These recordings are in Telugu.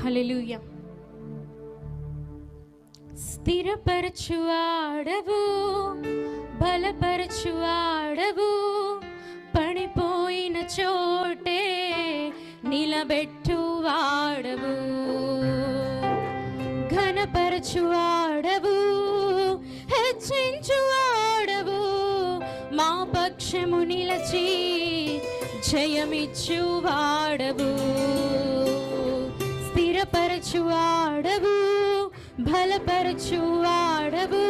హల్లెలూయా. స్థిరపరచువాడవు, బలపరచువాడవు, పడిపోయిన చోటే నిలబెట్టువాడవు, ఘనపరచువాడవు, హెచ్చించువాడవు, మా పక్షము నిలచి జయమిచ్చువాడవు. స్థిరపరచువాడవు, బలపరచువాడవు,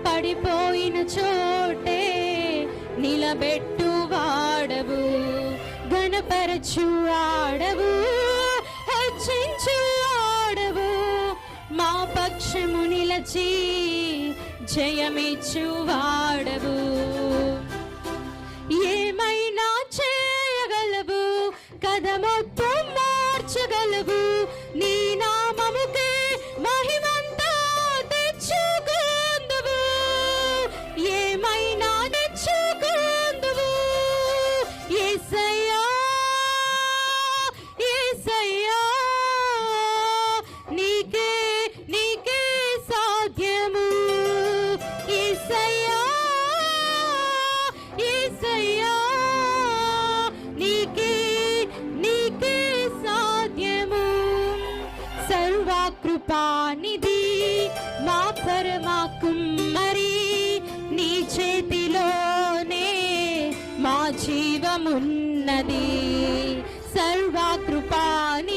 పడిపోయిన చోటే నిలబెట్టువాడవు, ఘనపరచువాడవు, హెచ్చించువాడవు, మా పక్షము నిలచి జయమిచ్చువాడవు. ఏమైనా చేయగలవు, కథ మొత్తం మార్చగలవు, నీ నామముకే మహిమంతా తెచ్చుకుందువు, ఏమైనా తెచ్చుకుందువు. యేసయ్యా యేసయ్యా, నీకే నీకే సాధ్యము. యేసయ్యా యేసయ్యా, నీకే నీకే సాధ్యము. సర్వకృపానిధి మా పరమా కుమ్మరి, నీ చేతిలోనే మా జీవమున్నది. సర్వకృపానిధి